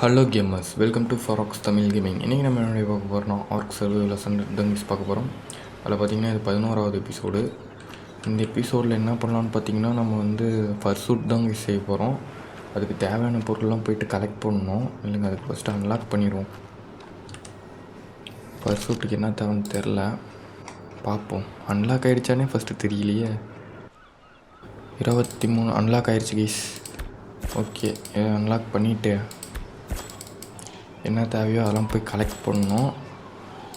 Hello gamers, welcome to ஃபாராக்ஸ் Tamil gaming. இன்றைக்கி நம்ம என்னுடைய பார்க்க போகிறோம் ஆர்க் சர்வைவல் தங்கிஸ் பார்க்க போகிறோம். அதில் பார்த்திங்கன்னா இது 11வது எபிசோடு. இந்த எபிசோடில் என்ன பண்ணலான்னு பார்த்திங்கன்னா நம்ம ஃபர்சூட் தான் செய்ய போகிறோம். அதுக்கு தேவையான பொருள்லாம் போயிட்டு கலெக்ட் பண்ணணும். இல்லைங்க, அதுக்கு ஃபஸ்ட்டு அன்லாக் பண்ணிடுவோம். ஃபர்சூட்டுக்கு என்ன தேவைன்னு தெரில, பார்ப்போம். அன்லாக் ஆகிடுச்சானே ஃபஸ்ட்டு தெரியலையே. 23 அன்லாக் ஆகிடுச்சு கைஸ். ஓகே, அன்லாக் பண்ணிவிட்டு என்ன தேவையோ அதெல்லாம் போய் கலெக்ட் பண்ணணும்.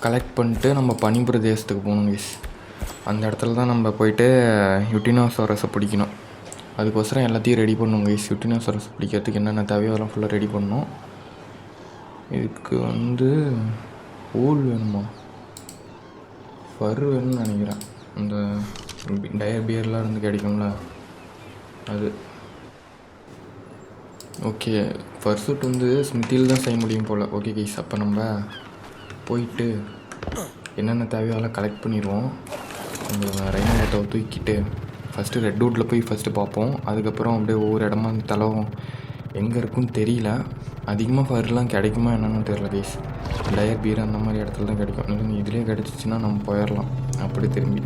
கலெக்ட் பண்ணிட்டு நம்ம பனி பிரதேசத்துக்கு போகணும் கைஸ். அந்த இடத்துல தான் நம்ம போயிட்டு யூட்டினோசாரஸை பிடிக்கணும். அதுக்கோசரம் எல்லாத்தையும் ரெடி பண்ணணும் கைஸ். யூட்டினோசாரஸ் பிடிக்கிறதுக்கு என்னென்ன தேவையோ அதெல்லாம் ஃபுல்லாக ரெடி பண்ணணும். இதுக்கு ஊல் வேணுமா, ஃபர் வேணும்னு நினைக்கிறேன். இந்த டயர் பியர்லாம் கிடைக்கும்ல அது. ஓகே, ஃபர்சூட் ஸ்மித்தியில் தான் செய்ய முடியும் போல். ஓகே கைஸ், அப்போ நம்ம போயிட்டு என்னென்ன தேவையோ அதெல்லாம் கலெக்ட் பண்ணிடுவோம். அந்த ரைனோட்டை தூக்கிட்டு ஃபஸ்ட்டு ரெட்வுட்டில் போய் ஃபஸ்ட்டு பார்ப்போம். அதுக்கப்புறம் அப்படியே ஒவ்வொரு இடமா தலவும் எங்கே இருக்குன்னு தெரியல. அதிகமாக ஃபர்லாம் கிடைக்குமா என்னென்னு தெரியல கைஸ். டயர் பீர் அந்த மாதிரி இடத்துல தான் கிடைக்கும். இல்லைங்க, இதிலே கிடச்சிச்சின்னா நம்ம போயிடலாம் அப்படி திரும்பி.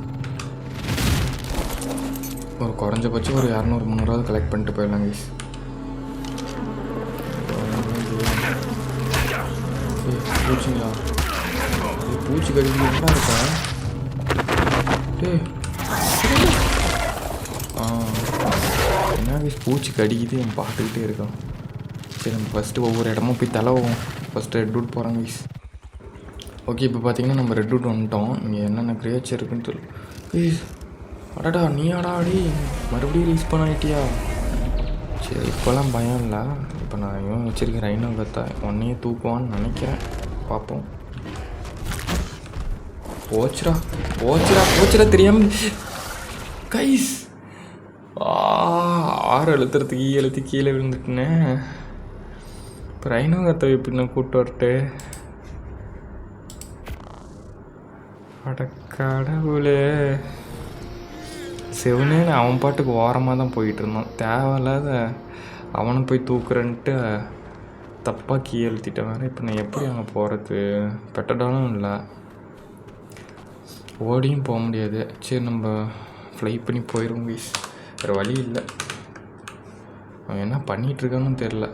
ஒரு குறைஞ்சபட்சம் ஒரு 200-300 கலெக்ட் பண்ணிட்டு போயிடலாம் கைஸ். பூச்சிங்களா, பூச்சி கடிக்கு என்ன இருக்கா? என்ன கைஸ், பூச்சி கடிக்குது, என் பார்த்துக்கிட்டே இருக்கான். சரி, நம்ம ஃபஸ்ட்டு ஒவ்வொரு இடமும் போய் தலவோம். ஃபஸ்ட்டு ரெட்வுட் போகிறோம் கைஸ். ஓகே, இப்போ பார்த்தீங்கன்னா நம்ம ரெட்வுட் வந்துட்டோம். இங்கே என்னென்ன கிரியேச்சர் இருக்குன்னு சொல்லு. ப்ளீஸ் அடடா, நீ அடி மறுபடியும் ரீஸ் பண்ணிட்டியா? சரி, இப்போல்லாம் பயம் இல்லை. இப்போ நான் இவன் வச்சுருக்கேன் ரைனோ கத்தா, ஒன்றையே தூக்குவான்னு நினைக்கிறேன். பார்ப்போம். போச்சுடா போச்சுடா போச்சுடா, தெரியாமல் கைஸ். 6 எழுத்துறதுக்கு எழுத்து கீழே விழுந்துட்டுனே. இப்போ ரைனோ கத்தை எப்படின்னா கூப்பிட்டு வரட்டு. அட கடவுளே, செவனேன்னு அவன் பாட்டுக்கு ஓரமாக தான் போயிட்டு இருந்தான். தேவையில்லாத அவனை போய் தூக்குறன்ட்டு தப்பாக கீ எழுத்திட்டேன் வேறு. இப்போ நான் எப்படி அங்கே போகிறது? பெட்டடாலும் இல்லை, ஓடியும் போக முடியாது. சரி, நம்ம ஃப்ளை பண்ணி போயிடுவோம் கைஸ். வேறு வழி இல்லை. அவன் என்ன பண்ணிகிட்ருக்கான்னு தெரில.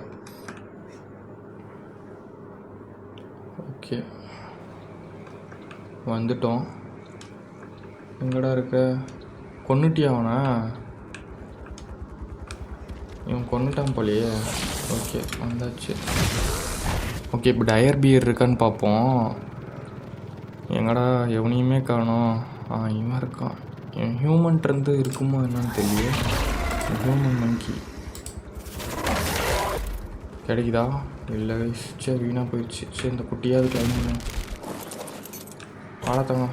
ஓகே, வந்துட்டோம். எங்கடா இருக்க? கொன்னுட்டியா அவனா? இவன் கொன்னுட்டான் போலையே. ஓகே, வந்தாச்சு. ஓகே, இப்போ டயர் பியர் இருக்கான்னு பார்ப்போம். எங்கடா எவனையுமே காணோம். இவன் இருக்கான். இவன் ஹியூமன்ட்டு இருக்குமோ என்னன்னு தெரியல. ஹியூமன் மங்கி கிடைக்குதா? இல்லை, சரி, வீணாக போயிடுச்சு. சரி, இந்த குட்டியாவது கிளைம் பண்ண ஆளத்தங்க.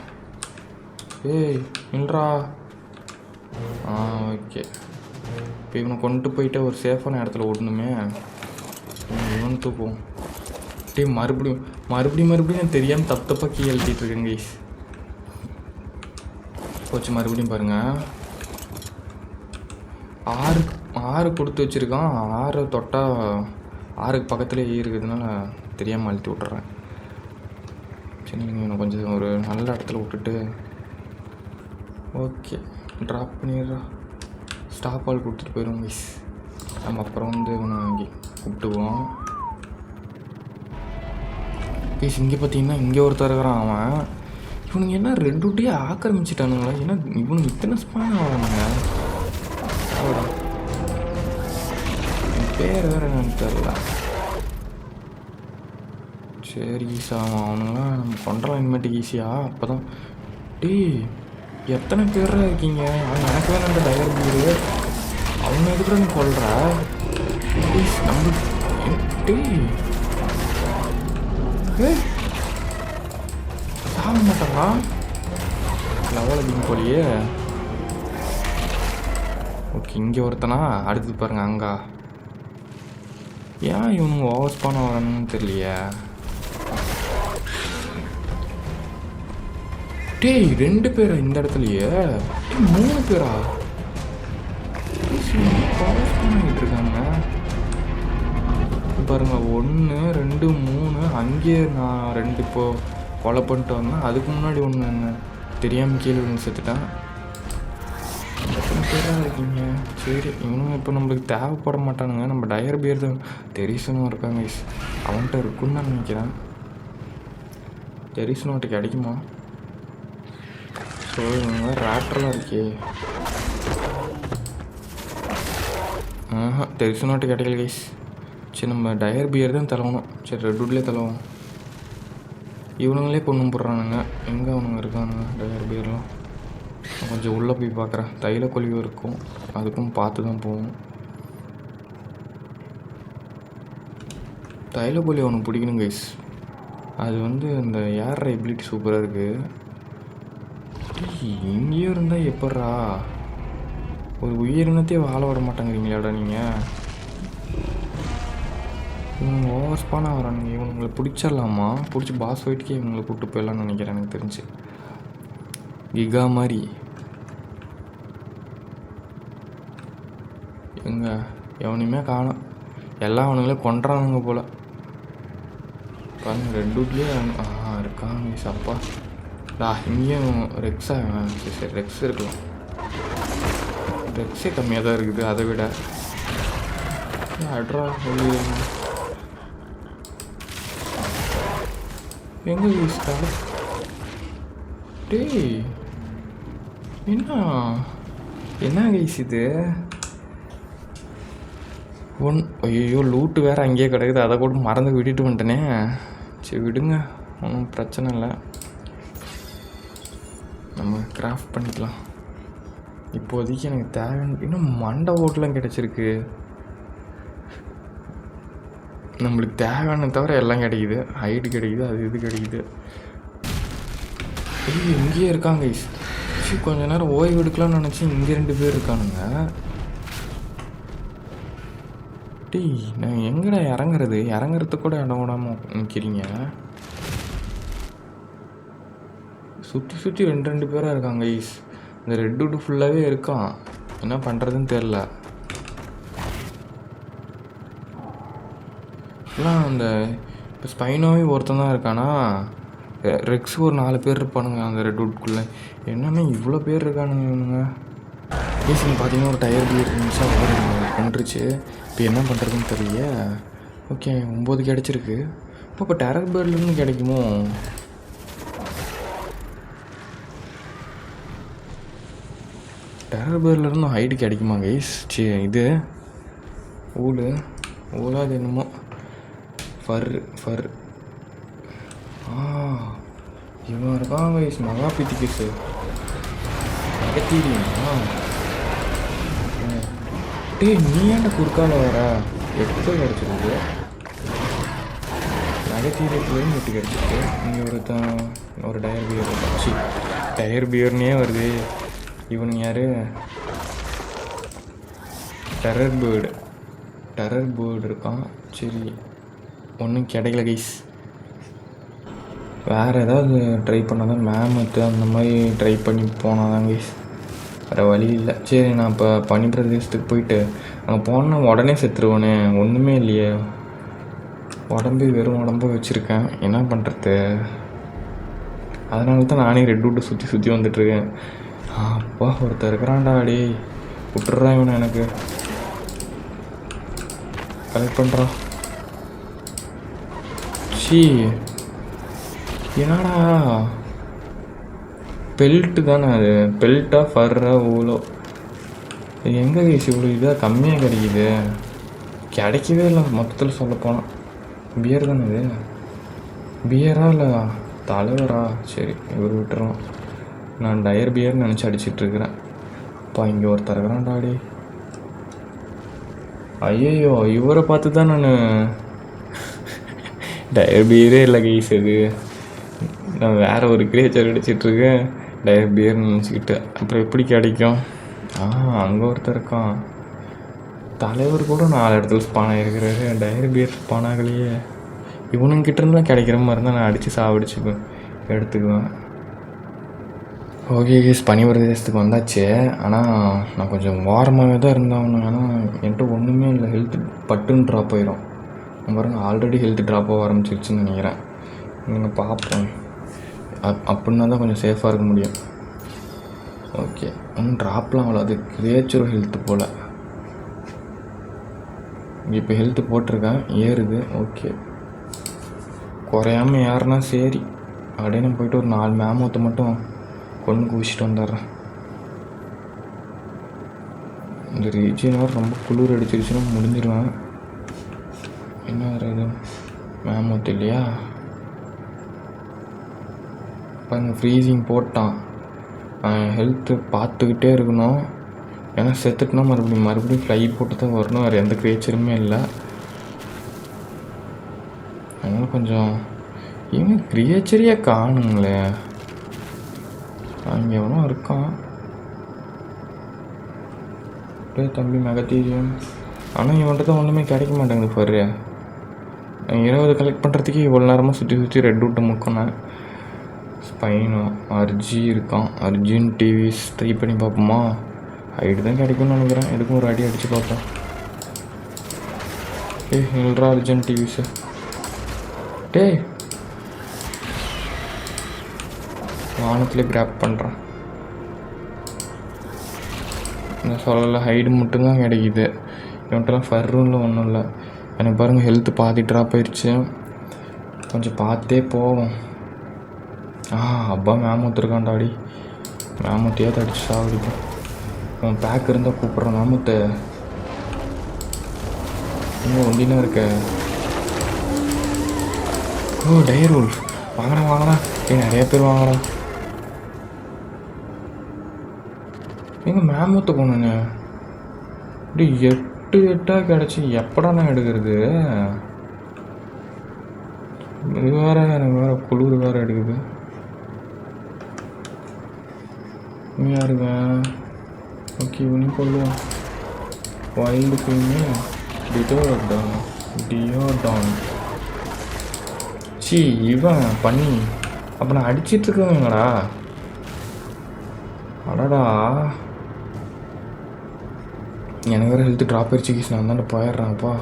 ஏய் நில்றா. ஓகே, இப்போ இவனை கொண்டு போயிட்டு ஒரு சேஃபான இடத்துல ஓடணுமே. இவன் தூக்குவோம். மறுபடியும் தெரியாமல் தப்பாக கீ எழுதிட்டு இருக்கேன் கைஸ். போச்சு, மறுபடியும் பாருங்கள். 6 கொடுத்து வச்சுருக்கான். 6 தொட்டால் 6க்கு பக்கத்துலேயே இருக்குதுனால தெரியாமல் அழுத்தி விட்டுறேன். சரி, நீங்கள் இவனை கொஞ்சம் ஒரு நல்ல இடத்துல விட்டுட்டு ஓகே ட்ராப் பண்ணிடுறா. ஸ்டாப் ஆல் கொடுத்துட்டு போயிடும் கைஸ். நம்ம அப்புறம் இவனை வாங்கி கூப்பிட்டுவோம் கைஸ். இங்கே பார்த்தீங்கன்னா இங்கே ஒருத்தர் இருக்கிறான். அவன் இவனுங்க என்ன ரெண்டுட்டே ஆக்கிரமிச்சிட்டானுங்களா? ஏன்னா இவனுக்கு இத்தனை ஸ்பான் ஆகிறானுங்க. என் பேர் வேறு என்னன்னு தெரில. சரி ஈஸா, அவனுங்களாம் நம்ம பண்ணுறோம் இனிமேட்டுக்கு ஈஸியாக. அப்போ தான் எத்தனை பேர் இருக்கீங்க? அவன் எனக்கு வேணும் டயர் பீரு. அவங்க எதுக்குற நீ கொள்ற? நம்ம சாக மாட்டாங்களா? லெவல் அதிகம் போலியே. ஓகே, இங்கே ஒருத்தனா. அடுத்து பாருங்க அங்கா. ஏன் இவனுங்க ஓவர் ஸ்பான் வரணும்னு தெரியலையே. 2 பேரா இந்த இடத்துலையே? 3 பேரா? இருக்காங்க. பாருங்கள், 1 2 3 அங்கேயே நான் 2 இப்போது கொலை பண்ணிட்டு வந்தேன். அதுக்கு முன்னாடி ஒன்று என்ன தெரியாமல் கீழே விழுந்து செத்துட்டான். எத்தனை பேராக இருக்கீங்க? சரி, இவனுங்க இப்போ நம்மளுக்கு தேவைப்பட மாட்டானுங்க. நம்ம டயர் பியர் தான் தெரிசனும் இருக்காங்க. அவன்கிட்ட இருக்குன்னு நான் நினைக்கிறேன். தெரிசனும் அவன்கிட்ட கிடைக்குமா? ஸோ இவங்க ரேட்டரெலாம் இருக்கே. தெரிசனோட்டு கிடைக்கல கைஸ். சரி, நம்ம டயர் பியர் தான் தலவணும். சரி, ரெட்வுட்லேயே தலவோம். இவனுங்களே கொண்டு போடுறானுங்க. எங்கே அவனுங்க இருக்கானுங்க டயர் பியர்லாம்? கொஞ்சம் உள்ளே போய் பார்க்குறேன். தைல கொலிவு இருக்கும், அதுக்கும் பார்த்து தான் போகணும். தைல கொலி அவனுக்கு பிடிக்கணும் கைஸ். அது வந்து இந்த ஏற எபிலிட்டி சூப்பராக இருக்குது. இங்கேயும் இருந்தால் எப்பட்றா ஒரு உயிரினத்தையே வாழ விட மாட்டேங்கிறீங்களாடா நீங்கள்? இவங்க ஓவர் ஸ்பானாக வரானுங்க. இவங்களை பிடிச்சிடலாமா? பிடிச்சி பாஸ் ஃபைட்டுக்கே இவங்களை கூப்பிட்டு போயிடலான்னு நினைக்கிறேன். எனக்கு தெரிஞ்சு கிகா மாதிரி. எங்க எவனையுமே காணும். எல்லா அவனுங்களே கொண்டுறானுங்க போல். பாருங்க, ரெட்வுட்லேயே இருக்காங்க. சப்பா இங்கேயும் ரெக்ஸா? சரி, ரெக்ஸ் இருக்கலாம். ரெக்ஸே கம்மியாக தான் இருக்குது அதை விட. அட்ரா எங்கே யூஸ்டா? டேய் என்ன கைஸ் இது? ஐயோ, லூட்டு வேறு அங்கேயே கிடக்குது. அதை கூட மறந்து விட்டுட்டு வந்துட்டேனே. சரி விடுங்க, ஒன்றும் பிரச்சனை இல்லை. நம்ம கிராஃப்ட் பண்ணிக்கலாம். இப்போதைக்கு எனக்கு தேவையான இன்னும் மண்டை ஓட்டெலாம் கிடச்சிருக்கு. நம்மளுக்கு தேவையான தவிர எல்லாம் கிடைக்குது. ஹைட்டு கிடைக்குது, அது இது கிடைக்குது. இங்கேயே இருக்காங்க கைஸ். கொஞ்ச நேரம் ஓய்வு எடுக்கலாம்னு நினச்சி இங்கே 2 பேர் இருக்கானுங்க. டேய், நான் எங்கடா இறங்குறதுக்கு கூட இடம் விடாமல் நிற்கிறீங்க. சுற்றி 2 பேராக இருக்காங்க கைஸ். இந்த ரெட்வுட் ஃபுல்லாகவே இருக்கான். என்ன பண்ணுறதுன்னு தெரில. எல்லாம் அந்த இப்போ ஸ்பைனோவே ஒருத்தன் தான் இருக்கானா? ரெக்ஸ் ஒரு 4 பேர் இருப்பானுங்க அந்த ரெட்வுட்குள்ளே. என்னன்னா இவ்வளோ பேர் இருக்கானுங்க இவனுங்க. ரீசன் பார்த்தீங்கன்னா ஒரு டயர் பியர் நிமிஷம் கொண்டுருச்சு. இப்போ என்ன பண்ணுறதுன்னு தெரியல. ஓகே, 9 கிடச்சிருக்கு. இப்போ டயர் பியர்லேருந்து கிடைக்குமோ? டயர் பியர்லேருந்து ஹைட்டு கிடைக்குமா கைஸ்? இது ஊழா அது என்னமோ ஃபர் இவன் இருக்கான் கைஸ். மகா பித்தி கேஸு நகத்தீரியா? டேய், நீ ஏன்டா குறுக்கால வர? 8 கிடச்சிருக்கு. நகைத்தீரியத்துலேயும் 8 கிடச்சிருக்கு. இங்கே ஒரு டயர் பியர் வச்சு டயர் பியர்னே வருது. இவனு யார்? டெரர் பேர்டு இருக்கான். சரி, ஒன்றும் கிடைக்கல கைஸ். வேறு ஏதாவது ட்ரை பண்ணால் தான், மேமத்து அந்த மாதிரி ட்ரை பண்ணி போனால் தான் கைஸ். வேறு வழி இல்லை. சரி, நான் இப்போ பனிப்பிரதேசத்துக்கு போயிட்டு அங்கே போனால் உடனே செத்துருவானே. ஒன்றுமே இல்லையே, வெறும் உடம்பு வச்சுருக்கேன். என்ன பண்ணுறது? அதனால தான் நானே ரெட்வுட்டை சுற்றி வந்துட்டுருக்கேன். அப்பா, ஒருத்தர் இருக்கிறான்டா. அடி விட்டுறான் இவனை. எனக்கு கலெக்ட் பண்ணுறான். என்னடா பெல்ட்டு தானே அது? பெல்ட்டா ஃபர்ரா ஊழோ? இது எங்கே கைஸ் இவ்வளோ இதாக கம்மியாக கிடைக்குது? கிடைக்கவே இல்லை மொத்தத்தில் சொல்லப்போனால். பியர் தானே இது? பியரா இல்லை தலைவரா? சரி, இவர் விட்டுறோம். நான் டயர் பியர்னு நினச்சி அடிச்சிட்ருக்கிறேன். அப்பா, இங்கே ஒருத்தர் இருக்கிறான்டாடி. ஐயோ, இவரை பார்த்து தான் நான் டயர் பியரே இல்லை கைஸ். அது நான் வேறு ஒரு கிரியேச்சர் அடிச்சிட்ருக்கேன். டயர் பியர்னு நினச்சிக்கிட்டு அப்புறம் எப்படி கிடைக்கும்? அங்கே ஒருத்தர் இருக்கான். தலைவர் கூட 4 இடத்துல ஸ்பான் ஆகிருக்கிறாரு. டயர் பியர் ஸ்பான் ஆகலையே. இவனுங்கிட்ட இருந்தெலாம் கிடைக்கிற மாதிரி இருந்தால் நான் அடித்து சாவடிச்சுக்குவேன், எடுத்துக்குவேன். ஓகே கேஸ், பனிப்பிரதேசத்துக்கு வந்தாச்சு. ஆனால் நான் கொஞ்சம் வாரமாகவே தான் இருந்தேன். ஆனால் என்கிட்ட ஒன்றுமே இல்லை. ஹெல்த் பட்டுன்னு ட்ராப் ஆயிரும். பாருங்க ஆல்ரெடி ஹெல்த் ட்ராப் ஆக ஆரம்பிச்சிருச்சுன்னு நினைக்கிறேன். நீங்கள் பார்ப்போம். அப்படின்னா தான் கொஞ்சம் சேஃபாக இருக்க முடியும். ஓகே, ஒன்றும் ட்ராப்லாம் அவ்வளோ, அது கிரியேச்சரும் ஹெல்த்து போல். இப்போ ஹெல்த்து போட்டிருக்கேன், ஏறுது. ஓகே, குறையாமல் ஏறுனா சரி. அப்படியே நான் போய்ட்டு ஒரு 4 மேமூத்தை மட்டும் கொண்டு குவிச்சிட்டு வந்துடுறேன். இந்த ரீஜியன் ரொம்ப குளிர் அடிச்சிருச்சுன்னா முடிஞ்சிடுவேன். என்ன வேறு இது மேமூத்து இல்லையா? பாருங்கள் ஃப்ரீசிங் போட்டான். ஹெல்த்து பார்த்துக்கிட்டே இருக்கணும். ஏன்னா செத்துட்டுனா மறுபடியும் ஃப்ளை போட்டு தான் வரணும். வேறு எந்த கிரியேச்சருமே இல்லை. அதனால் கொஞ்சம் இவங்க கிரியேச்சரையே காணுங்களே. அங்கே எவனோ இருக்கான். தம்பி மெகத்தீரியம். ஆனால் இவன்ட்டு தான் ஒன்றுமே கிடைக்க மாட்டேங்குது பாரு. 20 கலெக்ட் பண்ணுறதுக்கு இவ்வளோ நேரமாக சுற்றி ரெட் ரூட்டை முக்கினேன். ஸ்பைனோ அர்ஜி இருக்கான். அர்ஜுன் டிவிஸ் ட்ரை பண்ணி பார்ப்போமா? ஹைட்டு தான் கிடைக்கும்னு நினைக்கிறேன். எதுக்கும் ஒரு அடி அடித்து பார்ப்போம். இல்லைரா அர்ஜுன் டிவிஸு. வானத்துலேயே கிராப் பண்ணுறேன். நான் சொல்லலை, ஹைடு மட்டும்தான் கிடைக்கிது. இவன்ட்டெல்லாம் ஃபர்ரூன்ல ஒன்றும் இல்லை. எனக்கு பாருங்கள் ஹெல்த்து பாதி ட்ராப் ஆயிடுச்சு. கொஞ்சம் பார்த்தே போவோம். அப்பா மேமூத்துருக்கான்டாடி. மேமூத்தையே தடிச்சு சாவடிக்கும். அவன் பேக் இருந்தால் கூப்பிட்றான். மேமூத்து இன்னும் ஒண்டினா இருக்க. டயர் உல்ஃப் வாங்கடா. நிறைய பேர் வாங்கடா. எங்கள் மேமூத்து போனேன்னு இப்படி 8 கிடச்சி எப்படா நான் எடுக்கிறது? இது வேறு எனக்கு வேறு குளிர் வேறு எடுக்குது. யாருங்க? ஓகே, இவனையும் கொள்ளுவோம். வைல்டு குயின்னு டியோடான். இவன் பண்ணி அப்போ நான் அடிச்சிட்ருக்கவங்கடா. அடடா, எனக்கு வேறு ஹெல்த்து ட்ராப் ஆயிடுச்சு. கீஸ் நான் தானே போயிடுறேன்ப்பா.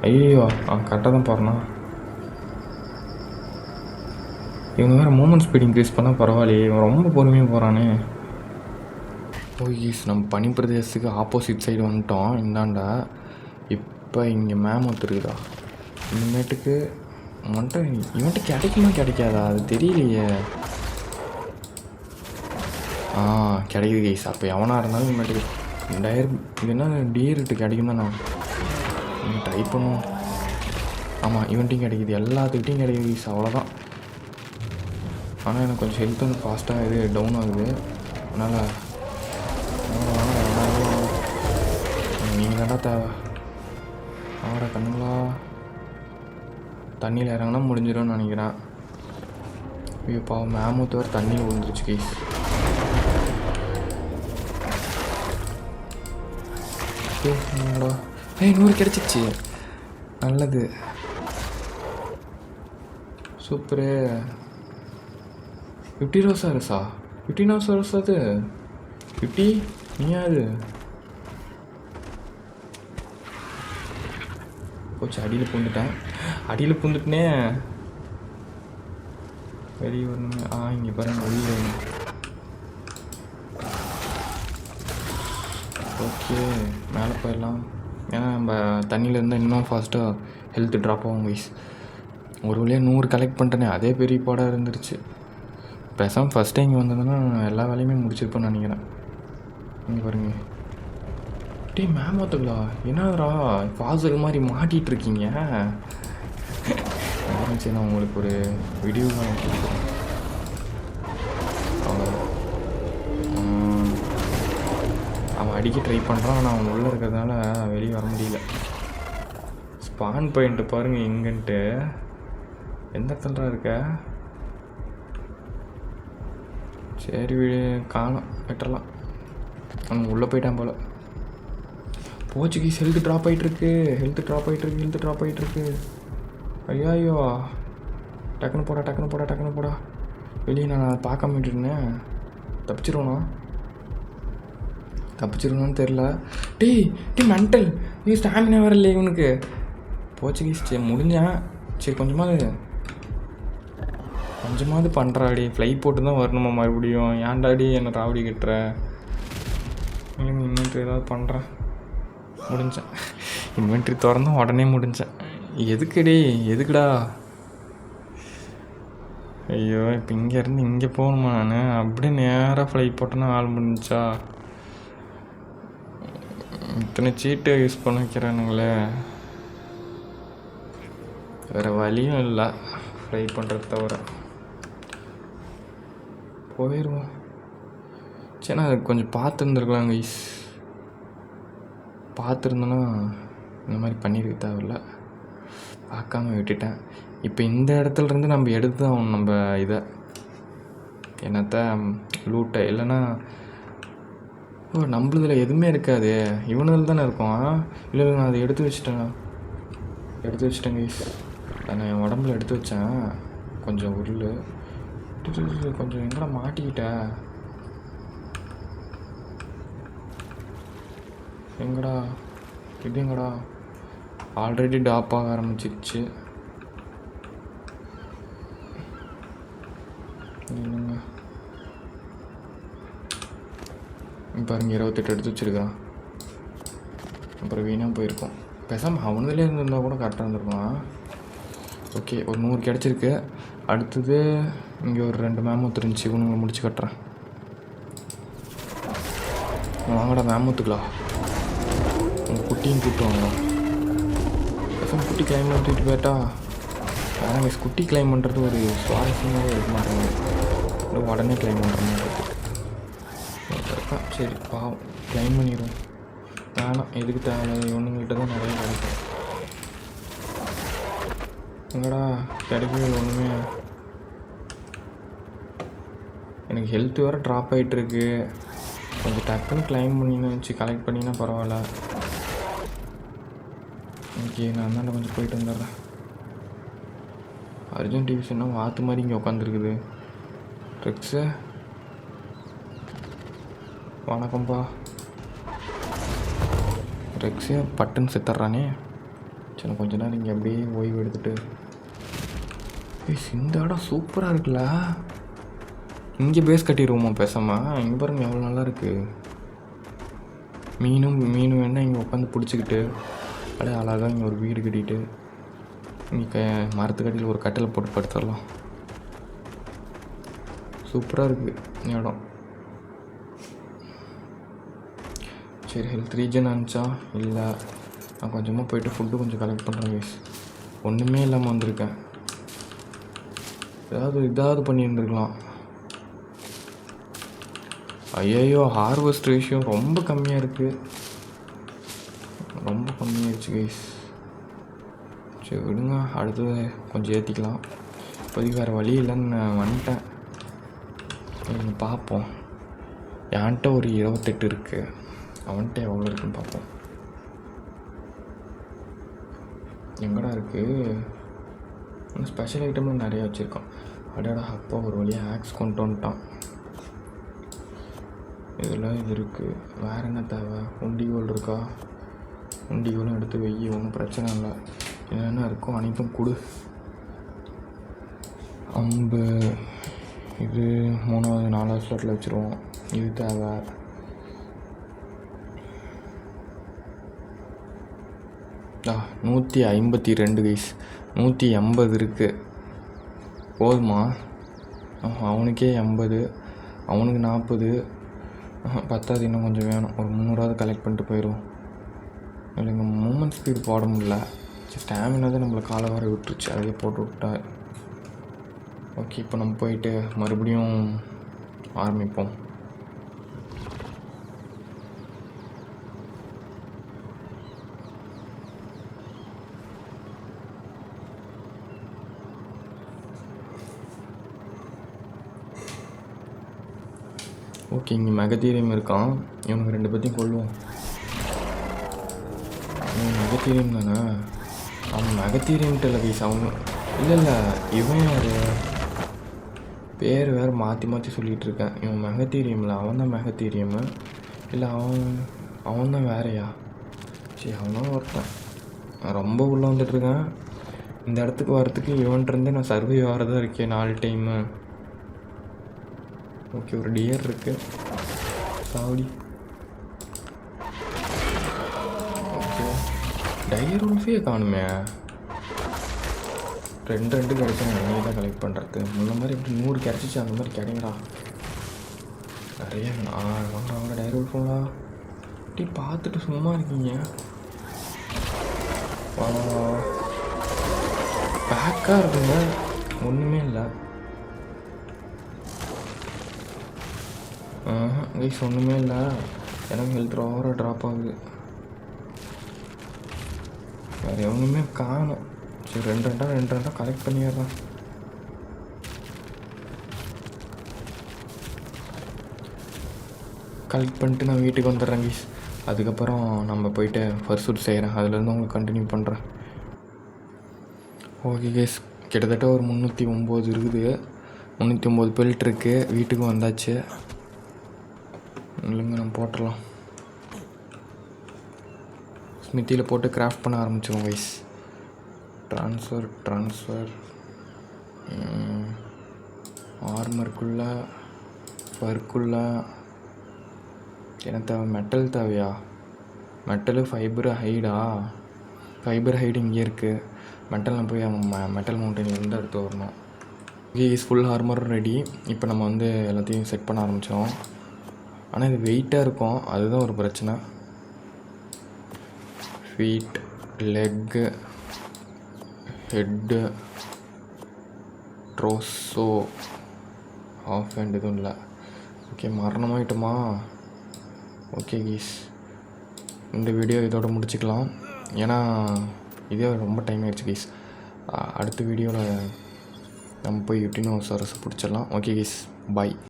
ஐயோ, கரெக்டாக தான் போகிறேண்ணா. இவங்க வேறு மூமெண்ட் ஸ்பீட் இன்க்ரீஸ் பண்ணால் பரவாயில்லையே. இவன் ரொம்ப பொறுமையாக போகிறானே. கீஸ் நம்ம பனி பிரதேசத்துக்கு ஆப்போசிட் சைடு வந்துட்டோம். இந்தாண்டா இப்போ இங்கே மேமூத்து இருக்குதா? இனிமேட்டுக்கு இவன்ட்டு கிடைக்குமா கிடைக்காதா அது தெரியலையே. கிடைக்குது கைஸ். அப்போ எவனாக இருந்தாலும் இனிமேட்டுக்கு டயர் இது என்ன டீரெட்டு கிடைக்கும் தான். நான் ட்ரை பண்ணுவோம். ஆமாம், இவன்ட்டையும் கிடைக்கிது, எல்லாத்துக்கிட்டையும் கிடைக்குது கைஸ். அவ்வளோதான். ஆனால் எனக்கு கொஞ்சம் ஹெல்த் வந்து ஃபாஸ்ட்டாக இது டவுன் ஆகுது. அதனால் நீங்கள் தாண்டா தேவை. ஆடா கண்ணுங்களா, தண்ணியில் இறங்கினா முடிஞ்சிடும்னு நினைக்கிறேன். ஐயோ பாவம், மேமூத்து வேறு தண்ணியில் விழுந்துருச்சு கைஸ். நூறு கிடச்சிச்சு. நல்லது, சூப்பரு. 50 ரோஸா? 15 ரோஸ் அது 50 நீயா? அது போச்சு. அடியில் பூந்துட்டேனே. வெளியே வரணுமே. இங்கே பாருங்க வெளியே வரணும். ஓகே, மேலே போயிடலாம். ஏன்னா நம்ம தண்ணியில் இருந்தால் இன்னும் ஃபாஸ்ட்டாக ஹெல்த்து ட்ராப் ஆகும் கைஸ். ஒரு வழியாக 100 கலெக்ட் பண்ணிட்டேனே, அதே பெரிய பாடாக இருந்துருச்சு. பேசாமல் ஃபஸ்ட் டைம் இங்கே வந்ததுன்னா எல்லா வேலையுமே முடிச்சிருப்பேன்னு நினைக்கிறேன். இங்கே பாருங்க. மேமூத்துங்களா? என்னடா ஃபாஸுக்கு மாதிரி மாட்டிகிட்டு இருக்கீங்க? சரி, நான் உங்களுக்கு ஒரு வீடியோ கொடுக்குறேன். அவன் அடிக்க ட்ரை பண்ணுறான். ஆனால் அவன் உள்ளே இருக்கிறதுனால வெளியே வர முடியல. ஸ்பான் பாயிண்ட்டு பாருங்கள் எங்கன்ட்டு. எந்த இடத்துல இருக்க? சரி, காணும் விட்டுறலாம். அவன் உள்ளே போயிட்டான் போல். போர்ச்சுகீஸ் ஹெல்த்து ட்ராப் ஆகிட்டுருக்கு. ஐயோ, டக்குன்னு போடா. வெளியே நான் பார்க்காம விட்டுருந்தேன். தப்பிச்சிருவானான்னு தெரில. Tea mental. ஸ்டாமினா வேறு இல்லை இவனுக்கு. போர்ச்சுகீஸ் சரி முடிஞ்சேன். சரி கொஞ்சமாவது பண்ணுறாடி. ஃப்ளை போட்டு தான் வரணுமா மறுபடியும்? ஏன்டாடி என்ன ராவடி கட்டுற? இன்வென்ட்ரி ஏதாவது பண்ணுறேன். முடிஞ்சேன். இன்வென்ட்ரி திறந்தும் உடனே முடிஞ்சேன். எதுக்குடா? ஐயோ இப்போ இங்கேருந்து இங்கே போகணுமா? நான் அப்படியே நேராக ஃப்ளை போட்டேன்னா ஆள் முடிஞ்சா. இத்தனை சீட்டை யூஸ் பண்ண வைக்கிறானுங்களே. வேறு வழியும் இல்லை ஃப்ளை பண்ணுறத தவிர. போயிடுவோம். சரி நான் கொஞ்சம் பார்த்துருந்துருக்கலாம் கைஸ். பார்த்துருந்தோன்னா இந்த மாதிரி பண்ணியிருக்க தேவையில்ல. பார்க்காம விட்டுட்டேன். இப்போ இந்த இடத்துலருந்து நம்ம எடுத்து தான் ஆகணும் நம்ம இதை என்னத்த லூட்டை. இல்லைன்னா நம்மளதில் எதுவுமே இருக்காது, இவனதில் தானே இருக்கும். இல்லை நான் அதை எடுத்து வச்சிட்டேன் கைஸ். நான் என் உடம்புல எடுத்து வச்சேன் கொஞ்சம் உருள். கொஞ்சம் எங்கடா மாட்டிக்கிட்டேன்? எங்கடா இது? எங்கடா ஆல்ரெடி டாப் ஆக ஆரம்பிச்சிருச்சு. பாருங்க 28 எடுத்து வச்சுருக்கான். அப்புறம் வீணாக போயிருக்கோம். பேசாமல் அவனதுலேயே இருந்திருந்தால் கூட கரெக்டாக இருந்திருக்கலாம். ஓகே ஒரு 100 கிடச்சிருக்கு. அடுத்தது இங்கே ஒரு 2 மேமூத்து இருந்துச்சு. இவனுங்களை முடிச்சு கட்டுறேன். வாங்கடா மேமூத்துக்கலாம். உங்கள் குட்டியும் கூப்பிட்டு வாங்கடா. பேசாமல் குட்டி கிளைம் பண்ணிட்டு போயிட்டா. ஆனால் குட்டி கிளைம் பண்ணுறது ஒரு சுவாரஸ்யமாகவே இருக்க மாட்டேங்குது. உடனே கிளைம் பண்ணுற மாதிரி இருக்குது. சரி பாவம் கிளைம் பண்ணிடுவோம். வேணாம் எதுக்கு தேவை? ஒன்றுங்கள்கிட்ட தான் நிறைய கிடைக்கும். எங்கடா கிடைக்கவே ஒன்றுமே. எனக்கு ஹெல்த் வேறு ட்ராப் ஆகிட்டுருக்கு. கொஞ்சம் டக்குன்னு கிளைம் பண்ணின்னு வச்சு கலெக்ட் பண்ணினா பரவாயில்ல. ஓகே நான் அந்தாண்ட கொஞ்சம் போயிட்டு வந்துடுறேன். அர்ஜுன் டிவிஷன்னா வாத்து மாதிரி இங்கே உட்காந்துருக்குது. ட்ரிக்ஸு வணக்கம்ப்பா. ரெக்ஸே பட்டுன்னு செத்துட்றானே. சரி கொஞ்ச நேரம் இங்கே அப்படியே ஓய்வு எடுத்துகிட்டு. இந்த இடம் சூப்பராக இருக்குல்ல. இங்கே பேஸ் கட்டிடுவோமா பேசாமல்? இங்கே பாருங்கள் எவ்வளோ நல்லா இருக்குது. மீன் வேணால் இங்கே உட்காந்து பிடிச்சிக்கிட்டு அப்படியே அழகாக இங்கே ஒரு வீடு கட்டிட்டு இங்கே மரத்துக்கடியில் ஒரு கட்டில் போட்டு படுத்துடலாம். சூப்பராக இருக்குது இடம். சரி ஹெல்த் ரீஜன் ஆனிச்சா? இல்லை நான் கொஞ்சமாக போய்ட்டு ஃபுட்டு கொஞ்சம் கலெக்ட் பண்ணுறேன் கைஸ். ஒன்றுமே இல்லாமல் வந்திருக்கேன். இதாவது பண்ணியிருந்துருக்கலாம். ஐயோ ஹார்வெஸ்ட் ரேஷியோ ரொம்ப கம்மியாக இருக்குது. ரொம்ப கம்மியாகிடுச்சு கைஸ். சரி விடுங்க, அடுத்தது கொஞ்சம் ஏற்றிக்கலாம். இப்போதைக்கு வேறு வழி இல்லைன்னு நான் வந்துட்டேன். நீங்கள் பார்ப்போம். என்கிட்ட ஒரு 28 இருக்குது. அவன்கிட்ட எவ்வளோ இருக்குன்னு பார்ப்போம். எங்கடா இருக்குது? இன்னும் ஸ்பெஷல் ஐட்டம்லாம் நிறையா வச்சுருக்கான். அடடா அப்பா ஒரு வழியாக ஆக்ஸ் கொண்டு வந்துட்டான். இதில் இது இருக்குது. வேறு என்ன தேவை? உண்டிகோல் இருக்கா? உண்டிகோலும் எடுத்து வெய்யி, ஒன்றும் பிரச்சனை இல்லை. என்னென்ன இருக்கோ அனைத்தும் கொடு. அம்பு இது 3வது 4வது ஸ்லாட்டில் வச்சுருவோம். இது தேவை. ஆ 152 கைஸ். 180 இருக்குது. போதுமா? அவனுக்கே 80, அவனுக்கு 40. பத்தாவது இன்னும் கொஞ்சம் வேணும். ஒரு 300வது கலெக்ட் பண்ணிட்டு போயிடுவோம். இல்லைங்க மூமெண்ட் ஸ்பீடு போட முடியல. ஸ்டாமினா தான் நம்மளை காலை வர விட்டுருச்சு. அதையே போட்டு விட்டா. ஓகே இப்போ நம்ம போயிட்டு மறுபடியும் ஆரம்பிப்போம். ஓகே இங்கே மெகதீரியம் இருக்கான். இவனுக்கு 2 பேத்தையும் கொள்ளுவோம். மெகதீரியம் தானே? அவன் மெகதீரியம்ட்டு இல்லை கைஸ். அவங்க இல்லை இவன் யார்? பேர் வேறு மாற்றி சொல்லிகிட்டு இருக்கேன். இவன் மெகதீரியம் இல்லை, அவன் தான் மெகதீரியமு. இல்லை அவன் தான் வேறையா? சரி அவனும் ஒருத்தன். நான் ரொம்ப உள்ளே வந்துட்டுருக்கேன். இந்த இடத்துக்கு வரத்துக்கு இவன்ட்டு நான் சர்வே ஆகிறதா இருக்கேன் 4 டைமு. ஓகே, ஒரு டியர் இருக்குது. சாவடி. ஓகே, டயர் உல்ஃபே காணுமே. 2 கிடைச்சா நீங்கள் தான் கலெக்ட் பண்ணுறது. முன்ன மாதிரி எப்படி 100 கிடச்சிச்சு அந்த மாதிரி கிடைங்கடா. நிறைய வாங்க டயர் உல்ஃபுங்களா இப்படி பார்த்துட்டு சும்மா இருக்கீங்க. பேக்காக இருக்குங்க, ஒன்றுமே இல்லை. கைஸ் ஒன்றுமே இல்லை. எனக்கு ஹெல்த் ஓவராக ட்ராப் ஆகுது. வேறு எவனுமே காணும். சரி, 2 கலெக்ட் பண்ணிடுறேன். கலெக்ட் பண்ணிட்டு நான் வீட்டுக்கு வந்துடுறேன் கைஸ். அதுக்கப்புறம் நம்ம போயிட்டு பர்சூட் செய்கிறேன். அதுலேருந்து உங்களுக்கு கண்டினியூ பண்ணுறேன். ஓகே கைஸ், கிட்டத்தட்ட ஒரு 309 இருக்குது. 309 பெல்ட் இருக்குது. வீட்டுக்கு வந்தாச்சு. இல்லைங்க, நம்ம போட்டுடலாம். ஸ்மித்தியில் போட்டு கிராஃப்ட் பண்ண ஆரம்பிச்சிடுவோம் கைஸ். ட்ரான்ஸ்ஃபர் ஆர்மருக்குள்ளே ஃபர்க்குள்ளே என்ன தேவை? மெட்டல் தேவையா? மெட்டலு ஃபைபரு ஹைடா? ஃபைபர் ஹைடு இங்கே இருக்குது. மெட்டலில் போய் மெட்டல் மவுண்டன்லேருந்து எடுத்து வரணும். Is full armour ready. இப்போ நம்ம வந்து எல்லாத்தையும் செட் பண்ண ஆரம்பித்தோம். ஆனால் இது வெயிட்டாக இருக்கும், அதுதான் ஒரு பிரச்சனை. Feet, leg, head, torso, off hand எதுவும் இல்லை. ஓகே, மரணமாயிட்டோமா? ஓகே கீஸ், இந்த வீடியோ இதோட முடிச்சுக்கலாம். ஏன்னா இதே ரொம்ப டைம் ஆகிடுச்சு கீஸ். அடுத்த வீடியோவில் நம்ம போய் எப்படின்னு சரசு பிடிச்சிடலாம். ஓகே கீஸ், பாய்.